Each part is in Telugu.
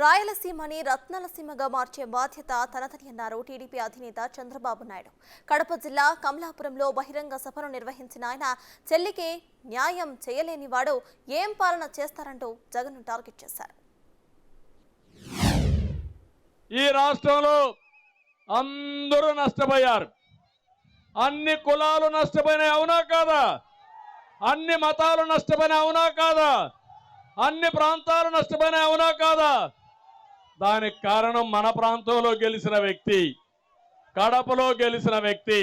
రాయలసీమని రత్నలసీమగా మార్చే బాధ్యత తనదని అన్నారు టీడీపీ అధినేత చంద్రబాబు నాయుడు. కడప జిల్లా కమలాపురంలో బహిరంగ సభను నిర్వహించిన ఆయన చెల్లికి న్యాయం చేయలేని వాడు ఏం పాలన చేస్తారంటూ జగన్ను టార్గెట్ చేశారు. ఈ రాష్ట్రంలో అందరూ నష్టపోయారు. అన్ని కులాలు నష్టపోయినాయి, అవునా కాదా? అన్ని మతాలు నష్టపోయినాయి, అవునా కాదా? అన్ని ప్రాంతాలు నష్టపోయినాయి, అవునా కాదా? దానికి కారణం మన ప్రాంతంలో గెలిచిన వ్యక్తి, కడపలో గెలిచిన వ్యక్తి.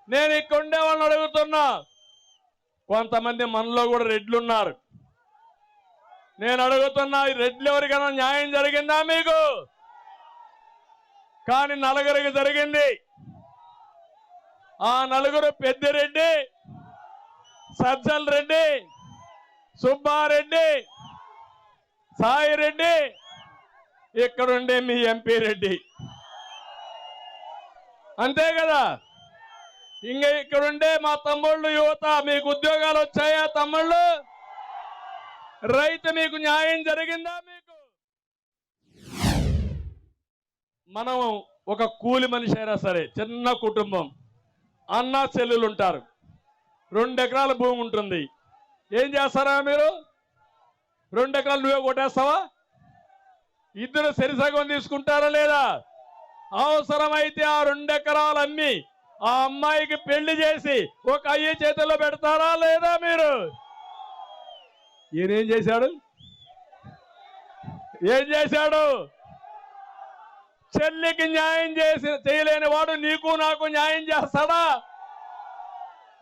నేను ఇక్కడ ఉండే వాళ్ళని అడుగుతున్నా, కొంతమంది మనలో కూడా రెడ్లు ఉన్నారు. నేను అడుగుతున్నా, ఈ రెడ్లు ఎవరికైనా న్యాయం జరిగిందా మీకు? కానీ నలుగురికి జరిగింది. ఆ నలుగురు పెద్దిరెడ్డి, సజ్జల రెడ్డి, సుబ్బారెడ్డి, సాయిరెడ్డి, ఇక్కడుండే మీ ఎంపీ రెడ్డి. అంతే కదా? ఇంకా ఇక్కడుండే మా తమ్ముళ్ళు, యువత, మీకు ఉద్యోగాలు వచ్చాయా తమ్ముళ్ళు? రైతు మీకు న్యాయం జరిగిందా? మీకు మనం ఒక కూలి మనిషి అయినా సరే, చిన్న కుటుంబం, అన్న చెల్లెలు ఉంటారు, 2 ఎకరాల భూమి ఉంటుంది. ఏం చేస్తారా మీరు? 2 ఎకరాలు నువ్వే కొట్టేస్తావా? ఇద్దరు సరిసగం తీసుకుంటారా లేదా? అవసరమైతే ఆ 2 ఎకరాలు అమ్మి ఆ అమ్మాయికి పెళ్లి చేసి ఒక అయ్య చేతిలో పెడతారా లేదా మీరు? ఈయనేం చేశాడు? ఏం చేశాడు? చెల్లికి న్యాయం చేయలేని వాడు నీకు నాకు న్యాయం చేస్తాడా?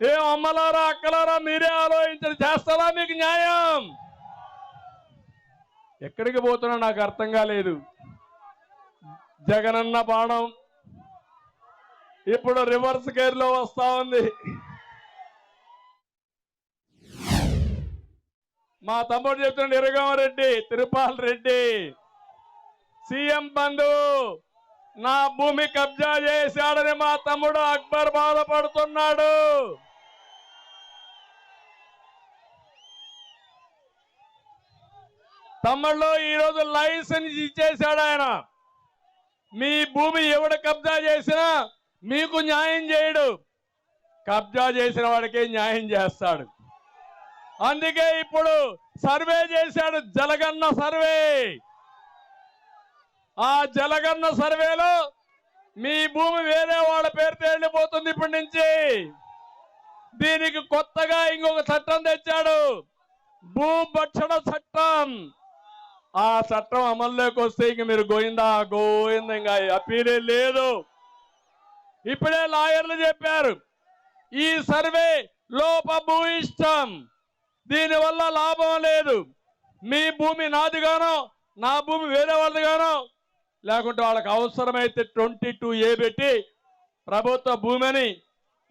ఏం అమ్మలారా, అక్కలారా, మీరే ఆలోచించండి, చేస్తారా మీకు న్యాయం? ఎక్కడికి పోతున్నా నాకు అర్థం కాలేదు. జగనన్న బాణం ఇప్పుడు రివర్స్ గేర్ లో వస్తా ఉంది. మా తమ్ముడు చెప్తున్నాడు, ఇరగమరెడ్డి, తిరుపాల్ రెడ్డి, సీఎం బంధు నా భూమి కబ్జా చేశాడని మా తమ్ముడు అక్బర్ బాధపడుతున్నాడు. తమ్ముళ్ళు, ఈరోజు లైసెన్స్ ఇచ్చేశాడు ఆయన. మీ భూమి ఎవడు కబ్జా చేసినా మీకు న్యాయం చేయడు, కబ్జా చేసిన వాడికే న్యాయం చేస్తాడు. అందుకే ఇప్పుడు సర్వే చేశాడు, జలగన్న సర్వే. ఆ జలగన్న సర్వేలో మీ భూమి వేరే వాళ్ళ పేరుతో వెళ్ళిపోతుంది ఇప్పటి నుంచి. దీనికి కొత్తగా ఇంకొక చట్టం తెచ్చాడు, భూభక్షణ చట్టం. ఆ చట్టం అమల్లోకి వస్తే ఇంక మీరు గోయిందా ఇంకా అప్పీలే లేదు. ఇప్పుడే లాయర్లు చెప్పారు, ఈ సర్వే లోపభూయిష్టం, దీనివల్ల లాభం లేదు. మీ భూమి నాదిగానో, నా భూమి వేరే వాళ్ళదిగానో, లేకుంటే వాళ్ళకి అవసరమైతే 22A పెట్టి ప్రభుత్వ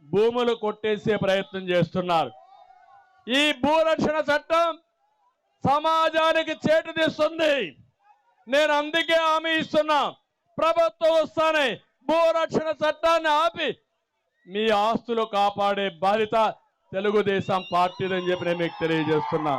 భూములు కొట్టేసే ప్రయత్నం చేస్తున్నారు. ఈ భూరక్షణ చట్టం సమాజానికి చేటు తీస్తుంది. నేను అందుకే హామీ ఇస్తున్నా, ప్రభుత్వం వస్తానే భూరక్షణ చట్టాన్ని ఆపి మీ ఆస్తులు కాపాడే బాధ్యత తెలుగుదేశం పార్టీదని చెప్పి నేను మీకు తెలియజేస్తున్నా.